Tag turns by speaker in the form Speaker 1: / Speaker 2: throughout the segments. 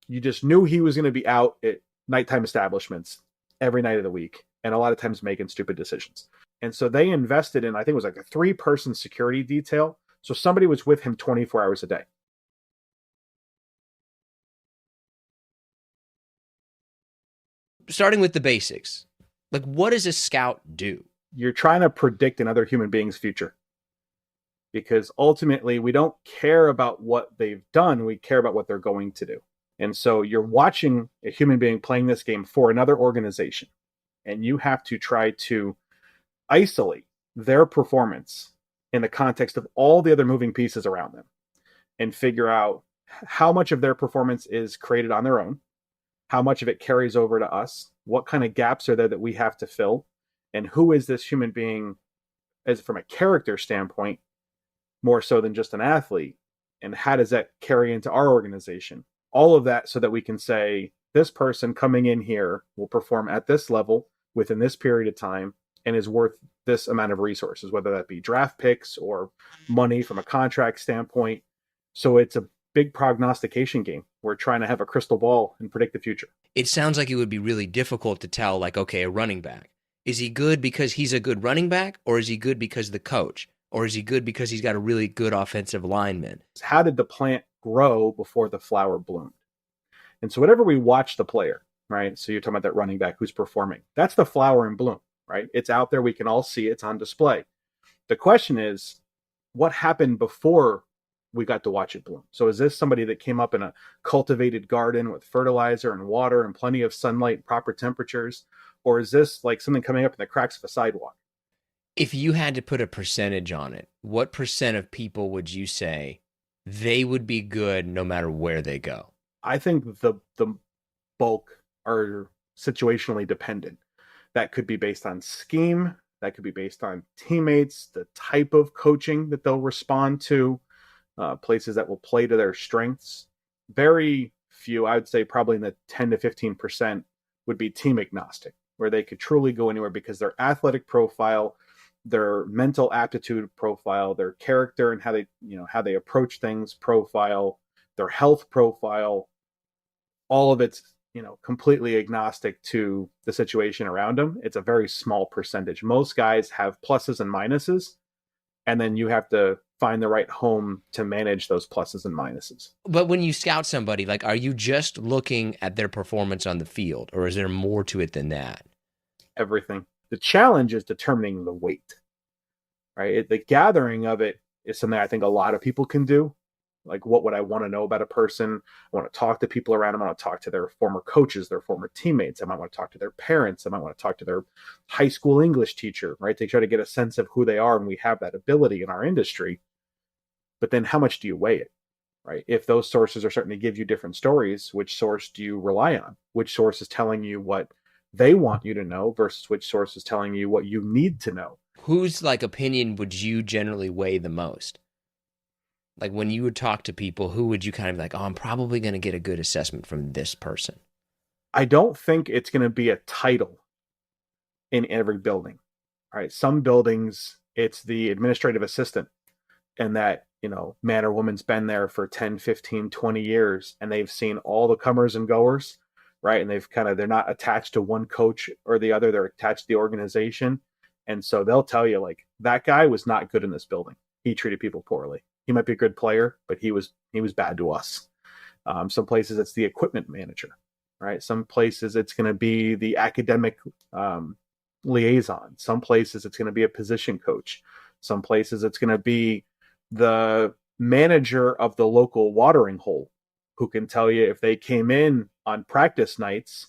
Speaker 1: You just knew he was going to be out at nighttime establishments every night of the week, and a lot of times making stupid decisions. And so they invested in, I think it was like a 3-person security detail. So somebody was with him 24 hours a day.
Speaker 2: Starting with the basics, like what does a scout do?
Speaker 1: You're trying to predict another human being's future, because ultimately we don't care about what they've done. We care about what they're going to do. And so you're watching a human being playing this game for another organization, and you have to try to isolate their performance in the context of all the other moving pieces around them and figure out how much of their performance is created on their own, how much of it carries over to us, what kind of gaps are there that we have to fill, and who is this human being as from a character standpoint, more so than just an athlete, and how does that carry into our organization? All of that so that we can say, this person coming in here will perform at this level within this period of time and is worth this amount of resources, whether that be draft picks or money from a contract standpoint. So it's a big prognostication game. We're trying to have a crystal ball and predict the future.
Speaker 2: It sounds like it would be really difficult to tell, like, okay, a running back. Is he good because he's a good running back, or is he good because of the coach? Or is he good because he's got a really good offensive lineman?
Speaker 1: How did the plant grow before the flower bloomed? And so whatever we watch the player, right? So you're talking about that running back who's performing. That's the flower in bloom, right? It's out there. We can all see it. It's on display. The question is, what happened before we got to watch it bloom? So is this somebody that came up in a cultivated garden with fertilizer and water and plenty of sunlight, proper temperatures? Or is this like something coming up in the cracks of a sidewalk?
Speaker 2: If you had to put a percentage on it, what percent of people would you say they would be good no matter where they go?
Speaker 1: I think the bulk are situationally dependent. That could be based on scheme. That could be based on teammates, the type of coaching that they'll respond to, places that will play to their strengths. Very few, I would say probably in the 10 to 15% would be team agnostic, where they could truly go anywhere because their athletic profile, their mental aptitude profile, their character and how they approach things profile, their health profile, all of it's completely agnostic to the situation around them. It's a very small percentage. Most guys have pluses and minuses, and then you have to find the right home to manage those pluses and minuses.
Speaker 2: But when you scout somebody, like, are you just looking at their performance on the field, or is there more to it than that?
Speaker 1: Everything. The challenge is determining the weight, right? The gathering of it is something I think a lot of people can do. Like, what would I want to know about a person? I want to talk to people around them. I want to talk to their former coaches, their former teammates. I might want to talk to their parents. I might want to talk to their high school English teacher, right? They try to get a sense of who they are, and we have that ability in our industry. But then how much do you weigh it, right? If those sources are starting to give you different stories, which source do you rely on? Which source is telling you what they want you to know versus which source is telling you what you need to know?
Speaker 2: Whose like opinion would you generally weigh the most? Like when you would talk to people, who would you kind of like, oh, I'm probably going to get a good assessment from this person?
Speaker 1: I don't think it's going to be a title in every building. All right. Some buildings, it's the administrative assistant, and that, man or woman's been there for 10, 15, 20 years, and they've seen all the comers and goers, right? And they're not attached to one coach or the other. They're attached to the organization. And so they'll tell you, like, that guy was not good in this building. He treated people poorly. He might be a good player, but he was bad to us. Some places it's the equipment manager, right? Some places it's going to be the academic liaison. Some places it's going to be a position coach. Some places it's going to be the manager of the local watering hole, who can tell you if they came in on practice nights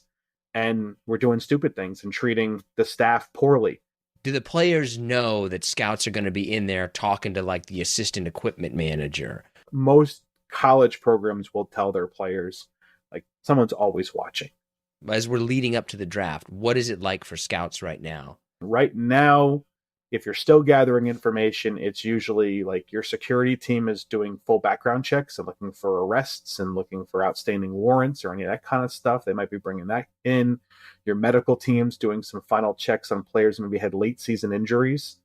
Speaker 1: and were doing stupid things and treating the staff poorly.
Speaker 2: Do the players know that scouts are going to be in there talking to like the assistant equipment manager?
Speaker 1: Most college programs will tell their players, like, someone's always watching.
Speaker 2: As we're leading up to the draft, what is it like for scouts right now?
Speaker 1: Right now, if you're still gathering information, it's usually like your security team is doing full background checks and looking for arrests and looking for outstanding warrants or any of that kind of stuff. They might be bringing that in. Your medical team's doing some final checks on players who maybe had late season injuries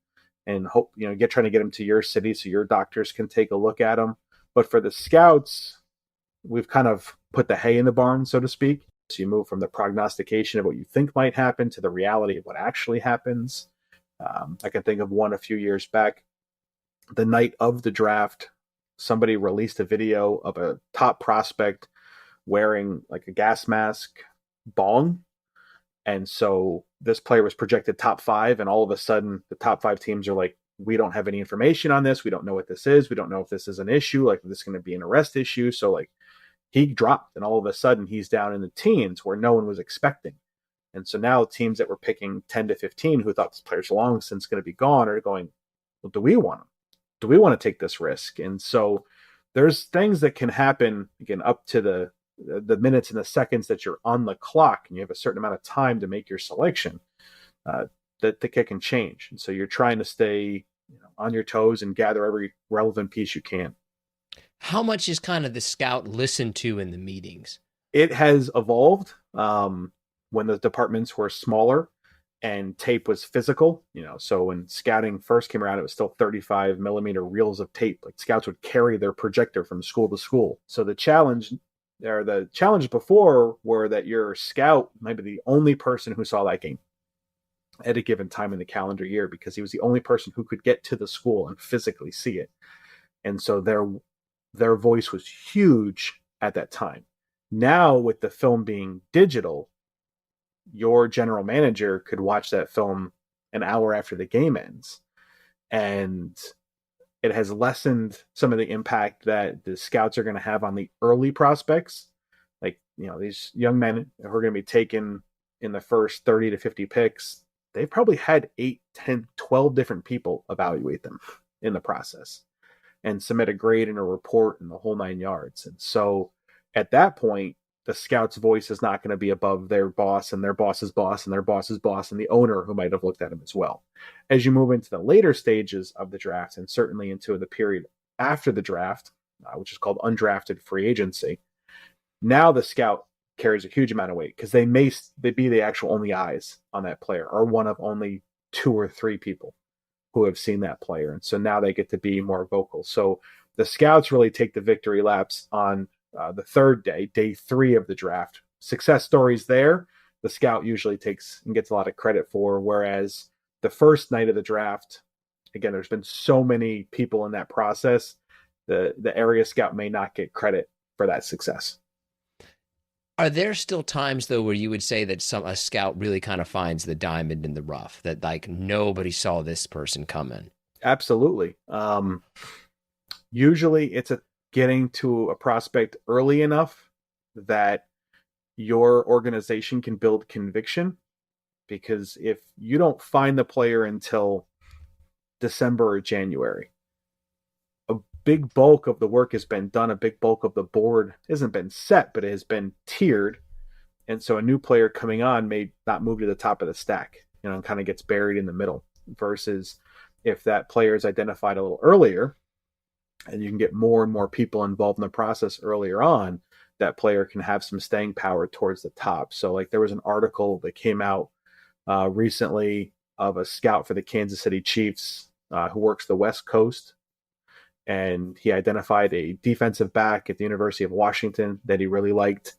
Speaker 1: and trying to get them to your city so your doctors can take a look at them. But for the scouts, we've kind of put the hay in the barn, so to speak. So you move from the prognostication of what you think might happen to the reality of what actually happens. I can think of one a few years back. The night of the draft, somebody released a video of a top prospect wearing like a gas mask bong. And so this player was projected top 5, and all of a sudden the top 5 teams are like, we don't have any information on this. We don't know what this is. We don't know if this is an issue, like if this is going to be an arrest issue. So like he dropped, and all of a sudden he's down in the teens where no one was expecting. And so now teams that were picking 10 to 15 who thought this player's long since going to be gone are going, well, do we want him? Do we want to take this risk? And so there's things that can happen, again, up to the minutes and the seconds that you're on the clock, and you have a certain amount of time to make your selection, that can change. And so you're trying to stay on your toes and gather every relevant piece you can.
Speaker 2: How much is kind of the scout listened to in the meetings?
Speaker 1: It has evolved. When the departments were smaller and tape was physical, so when scouting first came around, it was still 35 millimeter reels of tape. Like scouts would carry their projector from school to school. So the challenge before were that your scout might be the only person who saw that game at a given time in the calendar year, because he was the only person who could get to the school and physically see it. And so their voice was huge at that time. Now, with the film being digital, your general manager could watch that film an hour after the game ends. And it has lessened some of the impact that the scouts are going to have on the early prospects. Like, these young men who are going to be taken in the first 30 to 50 picks, they've probably had 8, 10, 12 different people evaluate them in the process and submit a grade and a report and the whole 9 yards. And so at that point, the scout's voice is not going to be above their boss and their boss's boss and their boss's boss and the owner who might have looked at him as well. As you move into the later stages of the draft, and certainly into the period after the draft, which is called undrafted free agency, now the scout carries a huge amount of weight, because they be the actual only eyes on that player, or one of only 2 or 3 people who have seen that player. And so now they get to be more vocal. So the scouts really take the victory laps on the third day, day 3 of the draft. Success stories there, the scout usually takes and gets a lot of credit for, whereas the first night of the draft, again, there's been so many people in that process, the area scout may not get credit for that success.
Speaker 2: Are there still times, though, where you would say that a scout really kind of finds the diamond in the rough, that like nobody saw this person coming?
Speaker 1: Absolutely. Usually it's getting to a prospect early enough that your organization can build conviction, because if you don't find the player until December or January, a big bulk of the work has been done. A big bulk of the board hasn't been set, but it has been tiered. And so a new player coming on may not move to the top of the stack, and kind of gets buried in the middle, versus if that player is identified a little earlier and you can get more and more people involved in the process earlier on, that player can have some staying power towards the top. So like there was an article that came out recently of a scout for the Kansas City Chiefs who works the West Coast. And he identified a defensive back at the University of Washington that he really liked,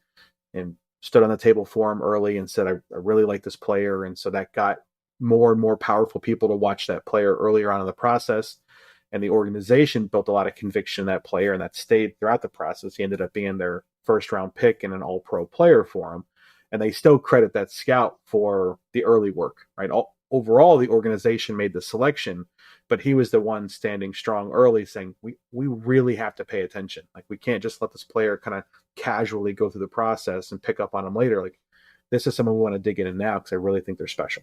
Speaker 1: and stood on the table for him early and said, I really like this player. And so that got more and more powerful people to watch that player earlier on in the process. And the organization built a lot of conviction in that player, and that stayed throughout the process. He ended up being their first round pick and an all-pro player for him. And they still credit that scout for the early work, right? Overall, the organization made the selection, but he was the one standing strong early, saying, we really have to pay attention. Like, we can't just let this player kind of casually go through the process and pick up on him later. Like, this is someone we want to dig in now, because I really think they're special.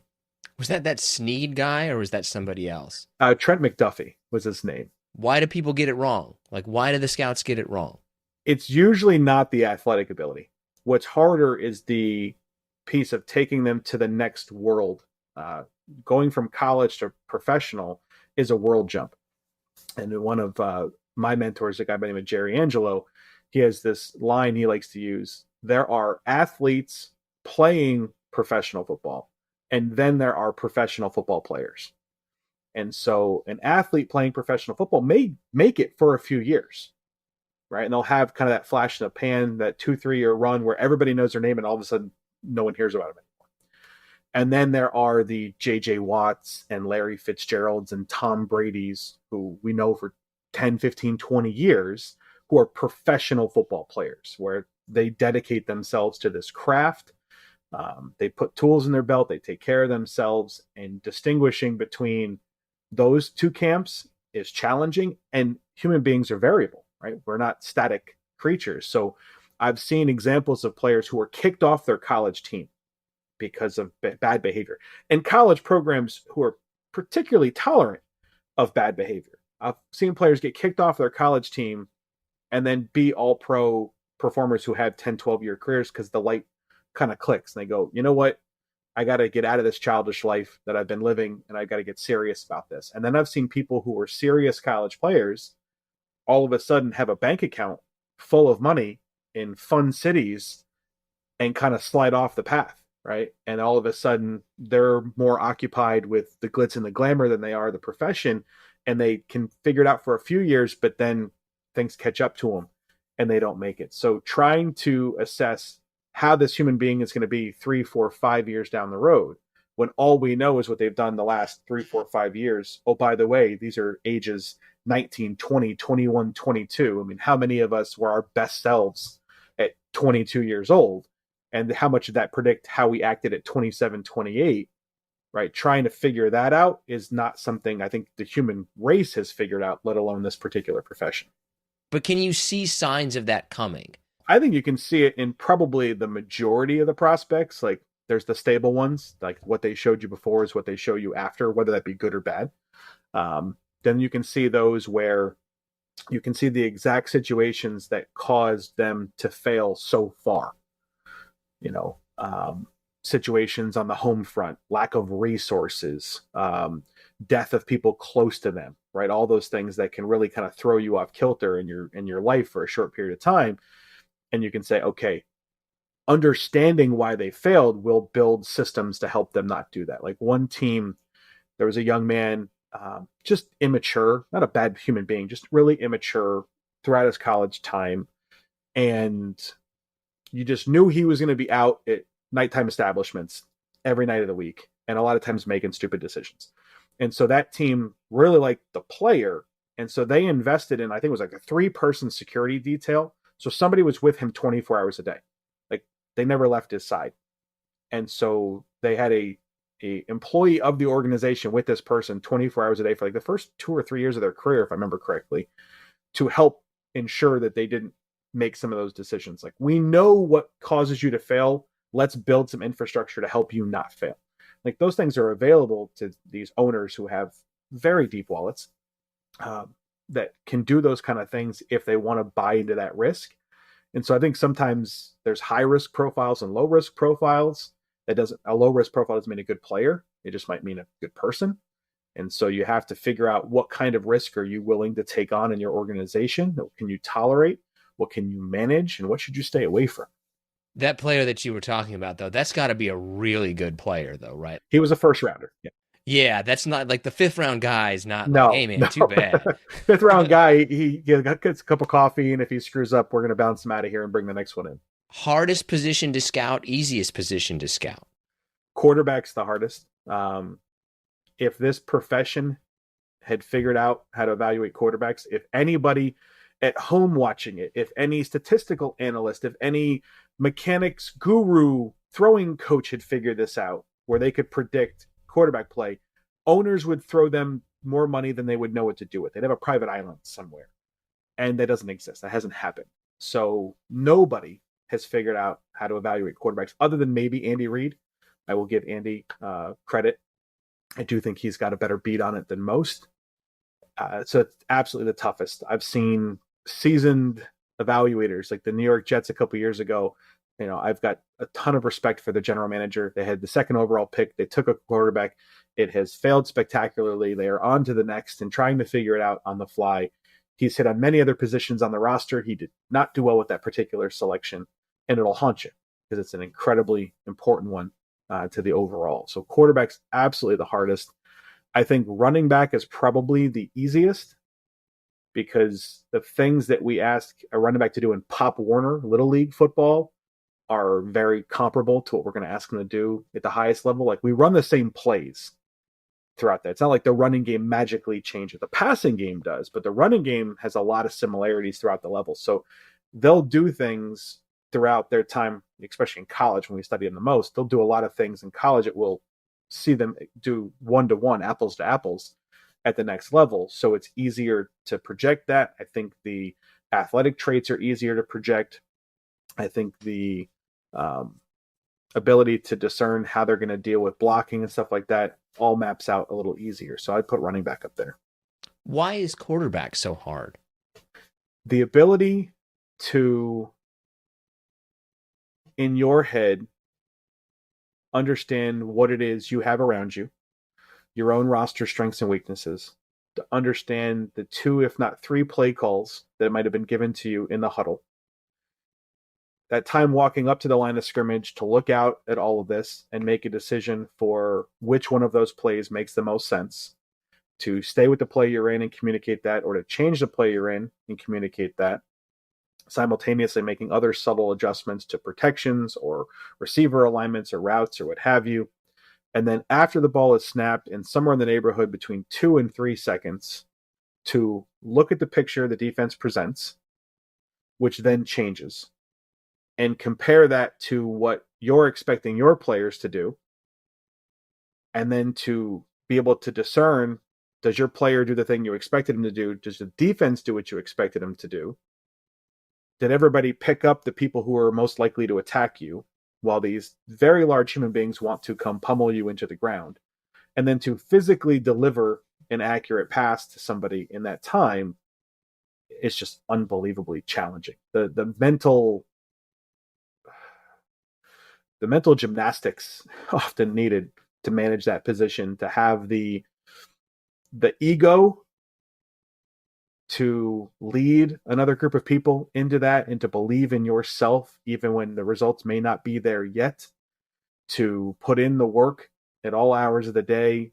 Speaker 2: Was that Snead guy, or was that somebody else?
Speaker 1: Trent McDuffie was his name.
Speaker 2: Why do people get it wrong? Like, why do the scouts get it wrong?
Speaker 1: It's usually not the athletic ability. What's harder is the piece of taking them to the next world. Going from college to professional is a world jump. And one of my mentors, a guy by the name of Jerry Angelo, he has this line he likes to use. There are athletes playing professional football, and then there are professional football players. And so an athlete playing professional football may make it for a few years. right? And they'll have kind of that flash in the pan, that 2-3 year run where everybody knows their name and all of a sudden no one hears about them anymore. And then there are the J.J. Watts and Larry Fitzgeralds and Tom Brady's, who we know for 10, 15, 20 years, who are professional football players, where they dedicate themselves to this craft. They put tools in their belt, they take care of themselves, and distinguishing between those two camps is challenging. And human beings are variable, right? We're not static creatures. So I've seen examples of players who were kicked off their college team because of bad behavior, and college programs who are particularly tolerant of bad behavior. I've seen players get kicked off their college team and then be all pro performers who have 10, 12-year careers because the light kind of clicks and they go, you know what? I got to get out of this childish life that I've been living and I got to get serious about this. And then I've seen people who were serious college players all of a sudden have a bank account full of money in fun cities and kind of slide off the path. Right. And all of a sudden they're more occupied with the glitz and the glamour than they are the profession. And they can figure it out for a few years, but then things catch up to them and they don't make it. So trying to assess how this human being is going to be 3, 4, 5 years down the road, when all we know is what they've done the last 3, 4, 5 years. Oh, by the way, these are ages 19, 20, 21, 22. I mean, how many of us were our best selves at 22 years old? And how much did that predict how we acted at 27, 28, right? Trying to figure that out is not something I think the human race has figured out, let alone this particular profession.
Speaker 2: But can you see signs of that coming?
Speaker 1: I think you can see it in probably the majority of the prospects. Like there's the stable ones, like what they showed you before is what they show you after, whether that be good or bad. Then you can see those where you can see the exact situations that caused them to fail so far. Situations on the home front, lack of resources, death of people close to them, right? All those things that can really kind of throw you off kilter in your life for a short period of time. And you can say, okay, understanding why they failed will build systems to help them not do that. Like one team, there was a young man, just immature, not a bad human being, just really immature throughout his college time. And you just knew he was going to be out at nighttime establishments every night of the week, and a lot of times making stupid decisions. And so that team really liked the player. And so they invested in, I think it was like a 3-person security detail. So somebody was with him 24 hours a day. Like they never left his side. And so they had a employee of the organization with this person 24 hours a day for like the first 2 or 3 years of their career, if I remember correctly, to help ensure that they didn't make some of those decisions. Like we know what causes you to fail. Let's build some infrastructure to help you not fail. Like those things are available to these owners who have very deep wallets that can do those kind of things if they want to buy into that risk. And so I think sometimes there's high risk profiles and low risk profiles. A low risk profile doesn't mean a good player. It just might mean a good person. And so you have to figure out what kind of risk are you willing to take on in your organization? What can you tolerate? What can you manage? And what should you stay away from?
Speaker 2: That player that you were talking about, though, that's got to be a really good player, though, right?
Speaker 1: He was a first rounder. Yeah.
Speaker 2: Yeah, that's not like the 5th round guy is not like,
Speaker 1: No,
Speaker 2: hey, man,
Speaker 1: no.
Speaker 2: too bad.
Speaker 1: 5th round guy, he gets a cup of coffee, and if he screws up, we're going to bounce him out of here and bring the next one in.
Speaker 2: Hardest position to scout, easiest position to scout.
Speaker 1: Quarterback's the hardest. If this profession had figured out how to evaluate quarterbacks, if anybody at home watching it, if any statistical analyst, if any mechanics guru, throwing coach had figured this out, where they could predict quarterback play, owners would throw them more money than they would know what to do with. They'd have a private island somewhere. And that doesn't exist. That hasn't happened. So nobody has figured out how to evaluate quarterbacks other than maybe Andy Reid. I will give Andy credit. I do think he's got a better beat on it than most. So it's absolutely the toughest. I've seen seasoned evaluators like the New York Jets a couple years ago. I've got a ton of respect for the general manager. They had the 2nd overall pick. They took a quarterback. It has failed spectacularly. They are on to the next and trying to figure it out on the fly. He's hit on many other positions on the roster. He did not do well with that particular selection, and it'll haunt you because it's an incredibly important one to the overall. So quarterback's absolutely the hardest. I think running back is probably the easiest. because the things that we ask a running back to do in Pop Warner Little League football are very comparable to what we're going to ask them to do at the highest level. Like, we run the same plays throughout that. It's not like the running game magically changes. The passing game does, but the running game has a lot of similarities throughout the levels. So they'll do things throughout their time, especially in college when we study them the most. They'll do a lot of things in college that we'll see them do one-to-one, apples to apples at the next level. So it's easier to project that. I think the athletic traits are easier to project. I think the ability to discern how they're going to deal with blocking and stuff like that all maps out a little easier. So I'd put running back up there.
Speaker 2: Why is quarterback so hard?
Speaker 1: The ability to, in your head, understand what it is you have around you, your own roster strengths and weaknesses, to understand the 2, if not 3 play calls that might have been given to you in the huddle. That time walking up to the line of scrimmage to look out at all of this and make a decision for which one of those plays makes the most sense, to stay with the play you're in and communicate that, or to change the play you're in and communicate that, simultaneously making other subtle adjustments to protections or receiver alignments or routes or what have you. And then after the ball is snapped, in somewhere in the neighborhood between 2 and 3 seconds, to look at the picture the defense presents, which then changes, and compare that to what you're expecting your players to do, and then to be able to discern, does your player do the thing you expected him to do? Does the defense do what you expected him to do? Did everybody pick up the people who are most likely to attack you while these very large human beings want to come pummel you into the ground? And then to physically deliver an accurate pass to somebody in that time is just unbelievably challenging. The mental gymnastics often needed to manage that position, to have the ego to lead another group of people into that and to believe in yourself even when the results may not be there yet, to put in the work at all hours of the day,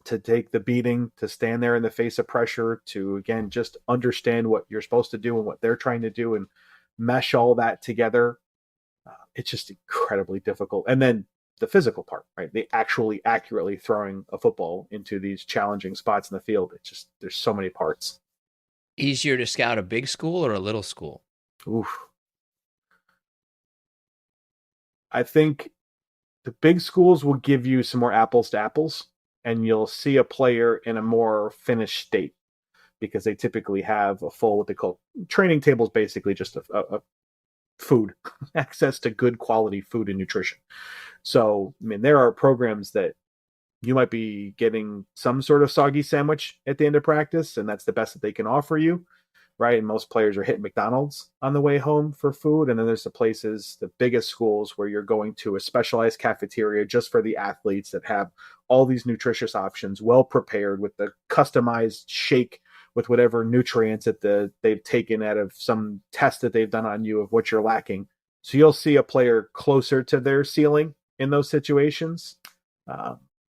Speaker 1: to take the beating, to stand there in the face of pressure, to, again, just understand what you're supposed to do and what they're trying to do and mesh all that together. It's just incredibly difficult. And then the physical part, right? They actually accurately throwing a football into these challenging spots in the field. It's just, there's so many parts.
Speaker 2: Easier to scout a big school or a little school?
Speaker 1: Oof. I think the big schools will give you some more apples to apples, and you'll see a player in a more finished state because they typically have a full, what they call training tables, basically just a food, access to good quality food and nutrition. So, I mean, there are programs that you might be getting some sort of soggy sandwich at the end of practice, and that's the best that they can offer you, right? And most players are hitting McDonald's on the way home for food. And then there's the places, the biggest schools, where you're going to a specialized cafeteria just for the athletes that have all these nutritious options, well prepared with the customized shake with whatever nutrients that they've taken out of some test that they've done on you of what you're lacking. So you'll see a player closer to their ceiling in those situations.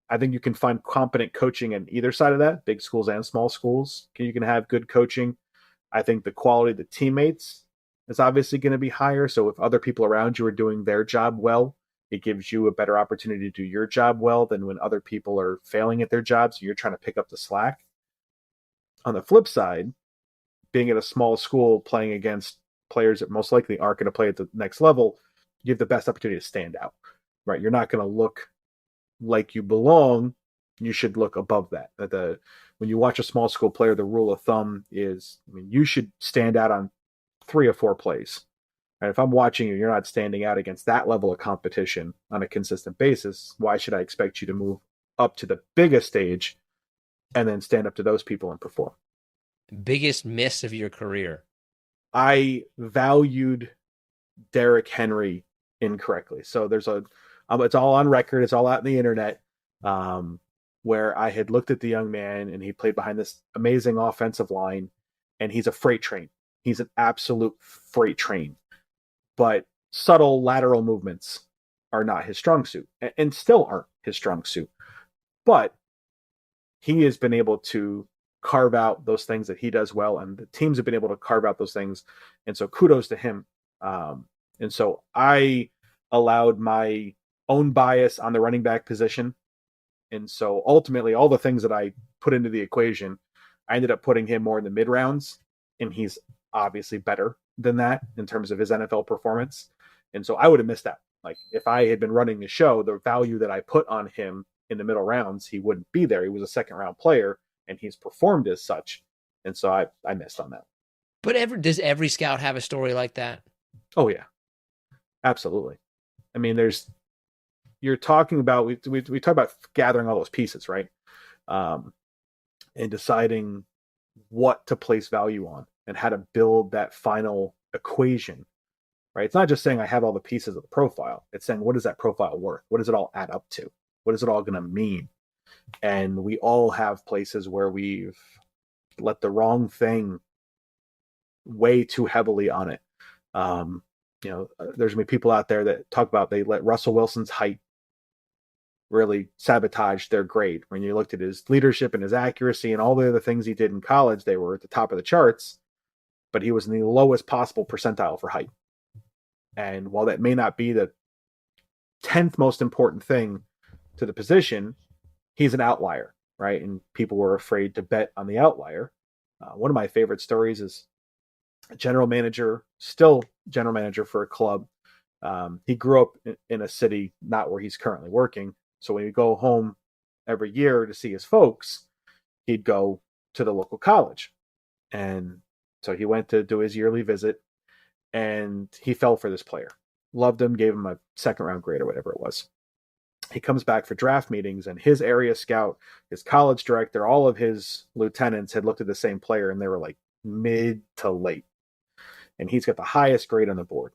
Speaker 1: I think you can find competent coaching on either side of that, big schools and small schools. You can have good coaching. I think the quality of the teammates is obviously going to be higher. So if other people around you are doing their job well, it gives you a better opportunity to do your job well than when other people are failing at their jobs. So you're trying to pick up the slack. On the flip side, being at a small school playing against players that most likely aren't going to play at the next level, you have the best opportunity to stand out, right? You're not going to look like you belong. You should look above that. When you watch a small school player, the rule of thumb is, I mean, you should stand out on 3 or 4 plays. And if I'm watching you, you're not standing out against that level of competition on a consistent basis, why should I expect you to move up to the biggest stage and then stand up to those people and perform?
Speaker 2: Biggest miss of your career?
Speaker 1: I valued Derrick Henry incorrectly. So there's it's all on record. It's all out in the internet, where I had looked at the young man and he played behind this amazing offensive line, and he's a freight train. He's an absolute freight train, but subtle lateral movements are not his strong suit, and still aren't his strong suit. But he has been able to carve out those things that he does well, and the teams have been able to carve out those things. And so kudos to him. And so I allowed my own bias on the running back position. And so ultimately, all the things that I put into the equation, I ended up putting him more in the mid rounds, and he's obviously better than that in terms of his NFL performance. And so I would have missed that. Like if I had been running the show, the value that I put on him in the middle rounds, he wouldn't be there. He was a second round player, and he's performed as such. And so I missed on that.
Speaker 2: But does every scout have a story like that?
Speaker 1: Oh yeah, absolutely. I mean, you're talking about, we talk about gathering all those pieces, right? And deciding what to place value on and how to build that final equation, right? It's not just saying I have all the pieces of the profile. It's saying, what is that profile worth? What does it all add up to? What is it all going to mean? And we all have places where we've let the wrong thing weigh too heavily on it. There's going to be people out there that talk about they let Russell Wilson's height really sabotage their grade. When you looked at his leadership and his accuracy and all the other things he did in college, they were at the top of the charts, but he was in the lowest possible percentile for height. And while that may not be the 10th most important thing to the position, he's an outlier, right? And people were afraid to bet on the outlier. One of my favorite stories is a general manager, still general manager for a club. He grew up in a city not where he's currently working. So when he'd go home every year to see his folks, he'd go to the local college. And so he went to do his yearly visit, and he fell for this player. Loved him, gave him a second round grade or whatever it was. He comes back for draft meetings, and his area scout, his college director, all of his lieutenants had looked at the same player, and they were like mid to late. And he's got the highest grade on the board.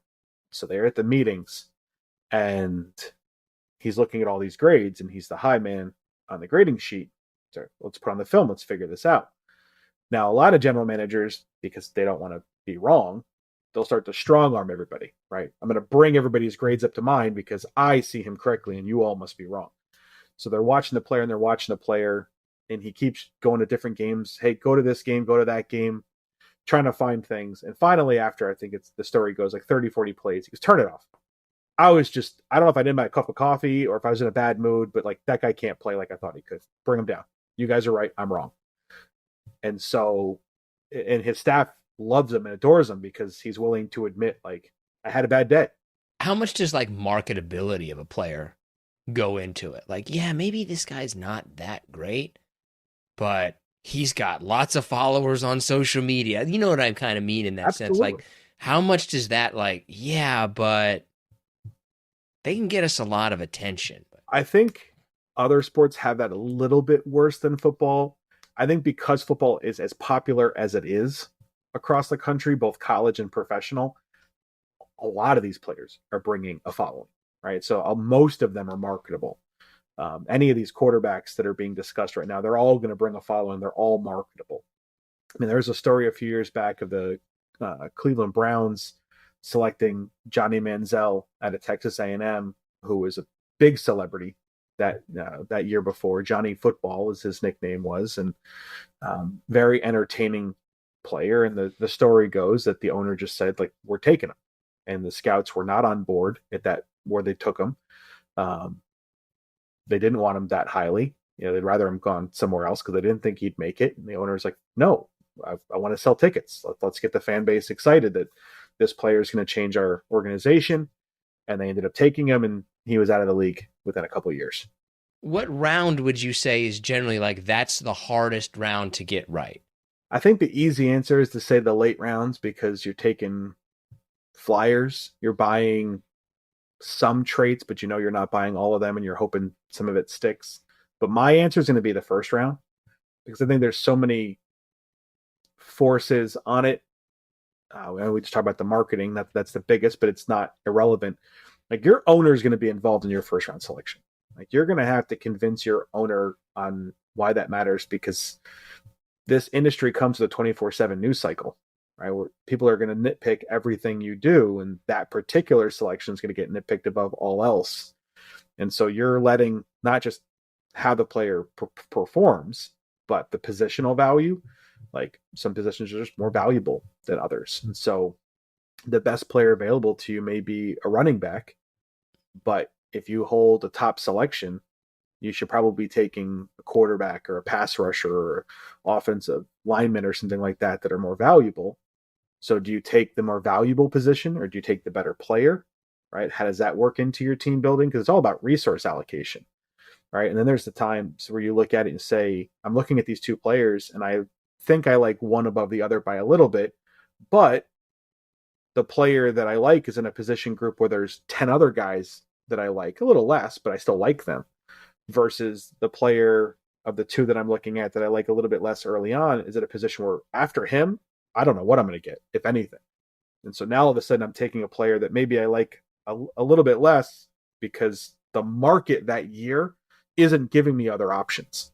Speaker 1: So they're at the meetings, and he's looking at all these grades, and he's the high man on the grading sheet. So let's put on the film. Let's figure this out. Now, a lot of general managers, because they don't want to be wrong, they'll start to strong arm everybody, right? I'm going to bring everybody's grades up to mine because I see him correctly and you all must be wrong. So they're watching the player, and he keeps going to different games. Hey, go to this game, go to that game, trying to find things. And finally, after I think the story goes like 30, 40 plays, he goes, turn it off. I don't know if I did my cup of coffee or if I was in a bad mood, but like that guy can't play like I thought he could. Bring him down. You guys are right. I'm wrong. And so, and his staff loves him and adores him because he's willing to admit, like, I had a bad day.
Speaker 2: How much does like marketability of a player go into it? Like, yeah, maybe this guy's not that great, but he's got lots of followers on social media. You know what I kind of mean in that sense? Like, how much does that, like, yeah, but they can get us a lot of attention.
Speaker 1: I think other sports have that a little bit worse than football. I think because football is as popular as it is across the country, both college and professional, a lot of these players are bringing a following, right? So most of them are marketable. Any of these quarterbacks that are being discussed right now, they're all going to bring a following. They're all marketable. I mean, there's a story a few years back of the Cleveland Browns selecting Johnny Manziel out of Texas A&M, who was a big celebrity that year before. Johnny Football, as his nickname was, and very entertaining player. And the story goes that the owner just said, like, we're taking him. And the scouts were not on board at that where they took him. They didn't want him that highly. They'd rather him gone somewhere else because they didn't think he'd make it. And the owner's like, no, I want to sell tickets. Let's get the fan base excited that this player is going to change our organization. And they ended up taking him, and he was out of the league within a couple of years.
Speaker 2: What round would you say is generally like that's the hardest round to get right?
Speaker 1: I think the easy answer is to say the late rounds because you're taking flyers. You're buying some traits, but you're not buying all of them, and you're hoping some of it sticks. But my answer is going to be the first round because I think there's so many forces on it. We just talk about the marketing. That's the biggest, but it's not irrelevant. Like, your owner is going to be involved in your first round selection. Like, you're going to have to convince your owner on why that matters because this industry comes with a 24/7 news cycle, right? Where people are going to nitpick everything you do, and that particular selection is going to get nitpicked above all else. And so you're letting not just how the player performs, but the positional value, like some positions are just more valuable than others. And so the best player available to you may be a running back, but if you hold a top selection, you should probably be taking a quarterback or a pass rusher or offensive lineman or something like that that are more valuable. So do you take the more valuable position or do you take the better player? Right? How does that work into your team building? Because it's all about resource allocation. Right. And then there's the times where you look at it and say, I'm looking at these two players and I think I like one above the other by a little bit, but the player that I like is in a position group where there's 10 other guys that I like a little less, but I still like them, versus the player of the two that I'm looking at that I like a little bit less early on is at a position where after him, I don't know what I'm going to get, if anything. And so now all of a sudden I'm taking a player that maybe I like a little bit less because the market that year isn't giving me other options.